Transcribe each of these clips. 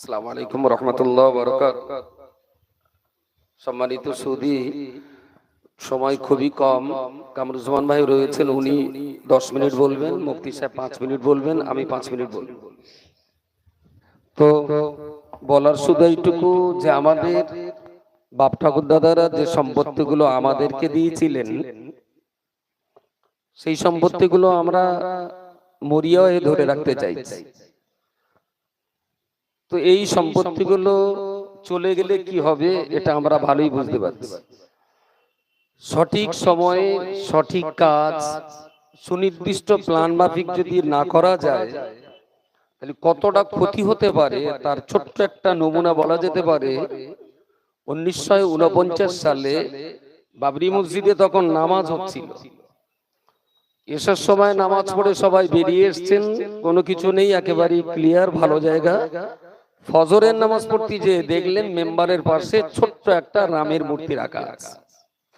আসসালামু আলাইকুম রহমতুল্লাহ বরকাত। সম্মানিত সুধী, সময় খুবই কম। কামরুজ্জামান ভাই রয়েছেন, উনি 10 মিনিট বলবেন, মুফতি সাহেব 5 মিনিট বলবেন, আমি 5 মিনিট বলবো। তো বলার শুধু এইটুকু যে আমাদের বাপ ঠাকুর দাদারা যে সম্পত্তিগুলো আমাদেরকে দিয়েছিলেন, সেই সম্পত্তিগুলো আমরা মরিয়া হয়ে ধরে রাখতে চাইছি। তো এই সম্পত্তিগুলো চলে গেলে কি হবে এটা আমরা ভালোই বুঝতে পারছি। সঠিক সময়ে সঠিক কাজ সুনির্দিষ্ট প্ল্যান মাফিক যদি না করা যায়, তাহলে কতটা ক্ষতি হতে পারে তার ছোট্ট একটা নমুনা বলা যেতে পারে। 1949 সালে বাবরি মসজিদে তখন নামাজ হচ্ছিল। এসার সময় নামাজ পড়ে সবাই বেরিয়ে এসছেন, কোনো কিছু নেই, একেবারে ক্লিয়ার ভালো জায়গা। ফজরের নামাজ পড়তে যে দেখলেন মেম্বারের পাশে ছোট্ট একটা রামের মূর্তি রাখা আছে।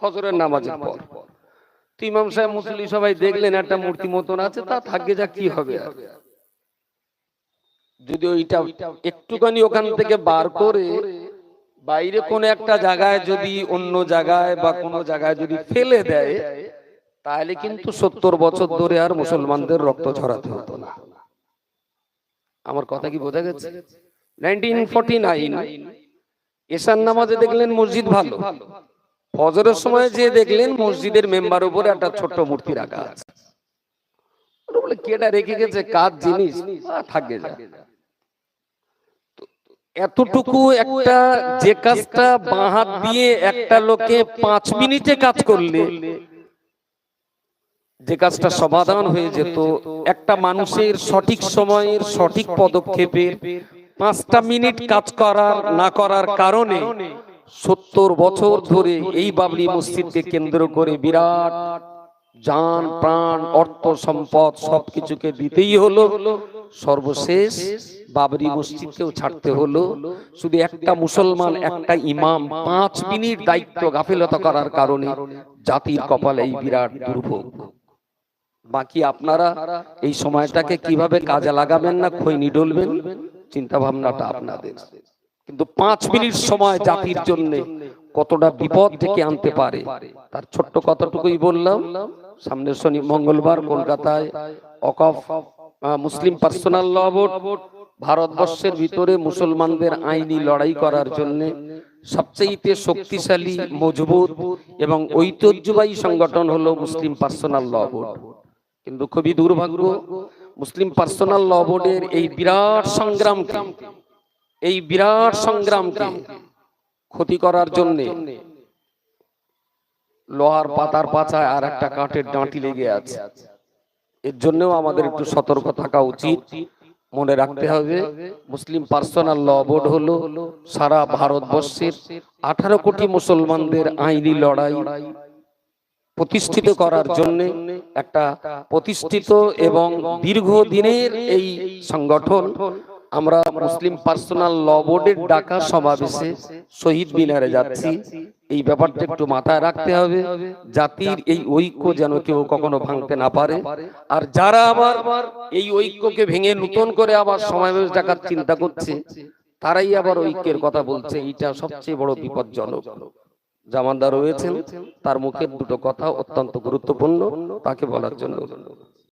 ফজরের নামাজের পর ইমাম সাহেব মুসল্লি সবাই দেখলেন একটা মূর্তি মতন আছে, তা থাকবে, যা কি হবে। যদি ওইটা একটুখানি ওখান থেকে বার করে বাইরে কোন একটা জায়গায়, যদি অন্য জায়গায় বা কোনো জায়গায় যদি ফেলে দেয়, তাহলে কিন্তু 70 বছর ধরে আর মুসলমানদের রক্ত ঝরাতে হতো না। আমার কথা কি বোঝা গেছে? 1949 এশার নামাজে দেখলেন মসজিদ ভালো, ফজরের সময় যে দেখলেন মসজিদের মেম্বার উপরে একটা ছোট্ট মূর্তি রাখা আছে। বলে কেটা রেখে গেছে, কাজ জিনিস থাকে যা। এতটুকু একটা যে কাজটা বাঁ হাত দিয়ে একটা লোকে 5 মিনিটে কাজ করলে যে কাজটা সমাধান হয়ে যেত, একটা মানুষের সঠিক সময়ের সঠিক পদক্ষেপে 5টা মিনিট কাজ করার না করার কারণে 70 বছর ধরে এই বাবরি মসজিদকে কেন্দ্র করে বিরাট জান প্রাণ অর্থ সম্পদ সবকিছুকে দিতেই হলো। সর্বশেষ বাবরি মসজিদকেও ছাড়তে হলো। শুধু একটা মুসলমান, একটা ইমাম 5 মিনিট দায়িত্ব গাফিলতা করার কারণে জাতির কপালে এই বিরাট দুর্ভোগ। বাকি আপনারা এই সময়টাকে কিভাবে কাজে লাগাবেন না খৈনি ডলবেন, চিন্তা ভাবনাটা আপনাদের। কিন্তু 5 মিনিট সময় জাতির জন্য কতটা বিপদ থেকে আনতে পারে তার ছোট্ট কথাটুকুই বললাম। সামনের শনি মঙ্গলবার কলকাতায় ওয়াকফ মুসলিম পার্সোনাল ল বোর্ড ভারতবর্ষের ভিতরে মুসলমানদের আইনি লড়াই করার জন্য সবচেয়ে শক্তিশালী, মজবুত এবং ঐতিহ্যবাহী সংগঠন হলো মুসলিম পার্সোনাল ল বোর্ড। কিন্তু খুবই দুর্ভাগ্য, মুসলিম পার্সোনাল ল বোর্ডের এই বিরাট সংগ্রামকে ক্ষতি করার জন্য লোহার পাতার পাছায় আর একটা কাঠের ডাঁটি লেগে আছে। এর জন্যও আমাদের একটু সতর্ক থাকা উচিত। মনে রাখতে হবে, মুসলিম পার্সোনাল ল বোর্ড হলো সারা ভারতবর্ষের 18 কোটি মুসলমানদের আইনি লড়াই প্রতিষ্ঠিত করার জন্য একটা প্রতিষ্ঠিত এবং দীর্ঘদিনের এই সংগঠন। আমরা মুসলিম পার্সোনাল ল বোর্ডের ডাকা সমাবেশে শহীদ মিনারে যাচ্ছি। এই ব্যাপারটা একটু মাথায় রাখতে হবে, জাতির এই ঐক্য যেন কেউ কখনো ভাঙতে না পারে। আর যারা আবার এই ঐক্যকে ভেঙে নতুন করে আবার সমাবেশ ডাকার চিন্তা করছে, তারাই আবার ঐক্যের কথা বলছে। এইটা সবচেয়ে বড় বিপজ্জনক। জামানদার রয়েছেন, তার মুখের দুটো কথা অত্যন্ত গুরুত্বপূর্ণ, তাকে বলার জন্য।